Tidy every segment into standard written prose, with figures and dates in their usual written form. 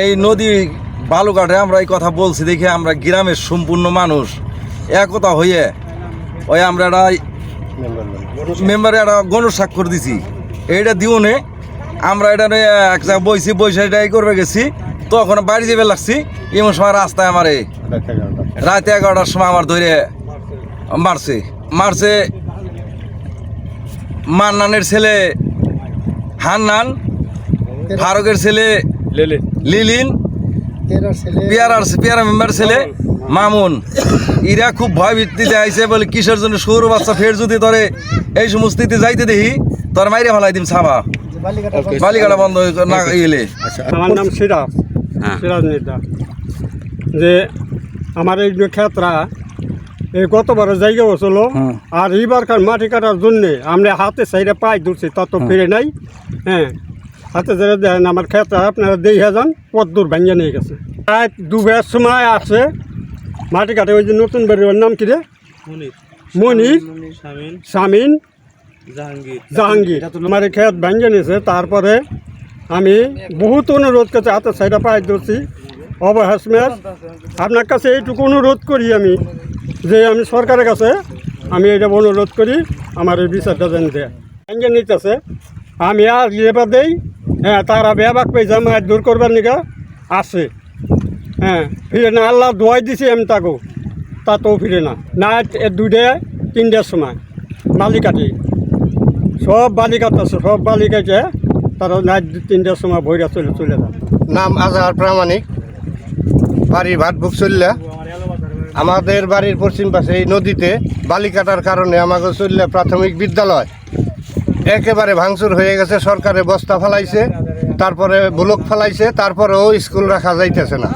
এই নদী বালুঘাটে আমরা এই কথা বলছি দেখে আমরা গ্রামের সম্পূর্ণ মানুষ একতা হয়ে ওই আমরা একটা মেম্বারে একটা গণস্বাক্ষর দিছি। এইটা দিওনে আমরা এটা এক জায়গায় বইসা এটা করবে গেছি, তখন বাড়ি যাবে লাগছি। এমন সময় রাস্তায় আমার রাত 11টার সময় আমার ধরে মারছে মান্নানের ছেলে হান্নান, ফারুকের ছেলে লিলিন, পিয়ারা মেম্বার ছেলে মামুন। এরা খুব ভয় ভিত্তিতে আইসে বলে কিসের জন্য সৌর বাচ্চা ফের যদি তোরে এই সমস্ত যাইতে দেখি তোর মাইরে ফেলাই দিম ছাবা বালিকাটা বন্ধ না গেলে। আমার নাম সিরাজ নেতা। যে আমার এই ক্ষেত্রা এই গতবার জায়গা বসল, আর এইবারকার মাটি কাটার জন্যে আমরা হাতে সাইডে পাই ধরছি, তত ফিরে নাই। হ্যাঁ, হাতে যারা দেন আমার ক্ষেত্রে আপনারা দেখে যান কত দূর ভাঙিয়ে নিয়ে গেছে। প্রায় দুবের সময় আছে মাটি কাটে। ওই যে নতুন বাড়ির নাম কি রে? মনির, শামিন, জাহাঙ্গীর। আমার ক্ষেত ভাঙিয়ে নিয়েছে। তারপরে আমি বহুত অনুরোধ করছি, হাতে সাইডে পাই ধরছি। অবহাসমের আপনার কাছে এইটুকু অনুরোধ করি আমি, যে আমি সরকারের কাছে আমি এটা অনুরোধ করি আমার এই বিচারটা যেন দেয়। ভাঙিয়ে নিতেছে আমি আর লেবার দেই। হ্যাঁ, তারা বেবাক পেয়েছে আমার দূর করবার নিকা আসে। হ্যাঁ, ফিরে না, আল্লাহ দোয়াই দিছি আমি তাকেও, তাতেও ফিরে না। না 2-3টার সময় বালি কাটি, সব বালি কাটতেছে, সব বালি কাটে তারা নাইট 3টার সময় ভৈরা চলে যায়। নাম আজহার প্রামাণিক, বাড়ি ভাটবুক চল্লা। আমাদের বাড়ির পশ্চিম পাশে এই নদীতে বালি কাটার কারণে আমাকে চল্লা প্রাথমিক বিদ্যালয় একেবারে ভাঙচুর হয়ে গেছে। সরকারে বস্তা ফেলাইছে, তারপরে ব্লক ফেলাইছে, তারপরেও স্কুল রাখা যাইতেছে না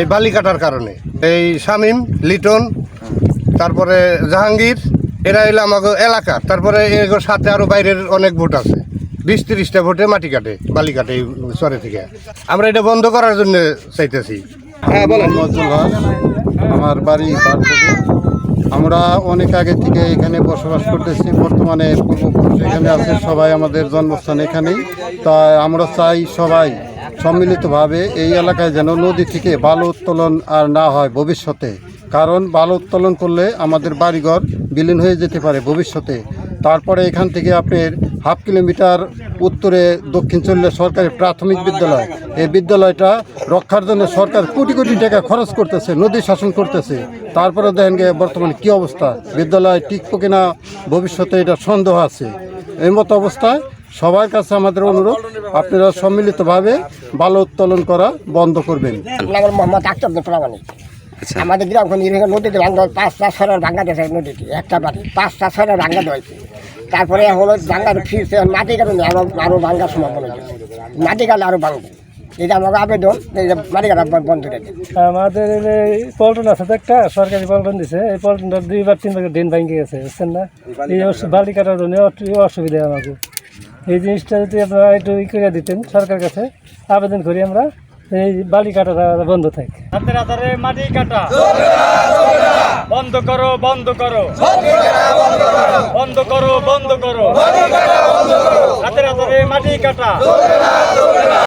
এই বালি কাটার কারণে। এই শামীম, লিটন, তারপরে জাহাঙ্গীর, এরা এলো আমাকে এলাকা। তারপরে এর সাথে আরও বাইরের অনেক ভোট আছে, 20-30টা ভোটে মাটি কাটে, বালি কাটে এই চরে থেকে। আমরা এটা বন্ধ করার জন্য চাইতেছি। হ্যাঁ বলেন। আমার বাড়ি বারপুরে। আমরা অনেক আগে থেকে এখানে বসবাস করতেছি। বর্তমানে পূর্বপুরুষ এখানে আছে, সবাই আমাদের জন্মস্থান এখানেই। তাই আমরা চাই সবাই সম্মিলিতভাবে এই এলাকায় যেন নদী থেকে বালু উত্তোলন আর না হয় ভবিষ্যতে। কারণ বালু উত্তোলন করলে আমাদের বাড়িঘর বিলীন হয়ে যেতে পারে ভবিষ্যতে। তারপরে এখান থেকে আপনার 1/2 কিলোমিটার উত্তরে দক্ষিণ চল্লা সরকারি প্রাথমিক বিদ্যালয়, এই বিদ্যালয়টা রক্ষার জন্য সরকার কোটি কোটি টাকা খরচ করতেছে, নদী শাসন করতেছে। তারপরে দেখেন গে বর্তমানে কী অবস্থা, বিদ্যালয় টিকবো কিনা ভবিষ্যতে এটা সন্দেহ আছে। এই মতো অবস্থায় সবার কাছে আমাদের অনুরোধ, আপনারা সম্মিলিতভাবে বালু উত্তোলন করা বন্ধ করবেন। মোহাম্মদ আক্তার প্রামাণিক। আমাদের গ্রামখন নদীতে ভাঙা 5টা ছড়ার ভাঙা দিয়েছে, নদীতে একটা বাড়ি 5টা ছড়ার ভাঙা দিয়েছে। তারপরে হলো ভাঙার ফিরছে মাটি কাটে আরও ভাঙার সম্ভাবনা হয়েছে, মাটি কাটলে আরও ভাঙবে। এটা আমাকে আবেদন, মাটি কাটা বন্ধ করে দেয়। আমাদের পল্টন আছে তো একটা সরকারি পল্টন দিছে, এই পল্টনটা 2-3বার ড্রেন ভাঙে গেছে, বুঝছেন না? এই বালি কাটার জন্য অসুবিধা আমাকে। এই জিনিসটা যদি আপনারা একটু করে দিতেন সরকারের কাছে আবেদন করি আমরা, এই বালি কাটাটা বন্ধ থাকে। হাতের হাতারে মাটি কাটা বন্ধ করো, বন্ধ করো, বন্ধ করো, বন্ধ করো। হাতের হাতারে মাটি কাটা।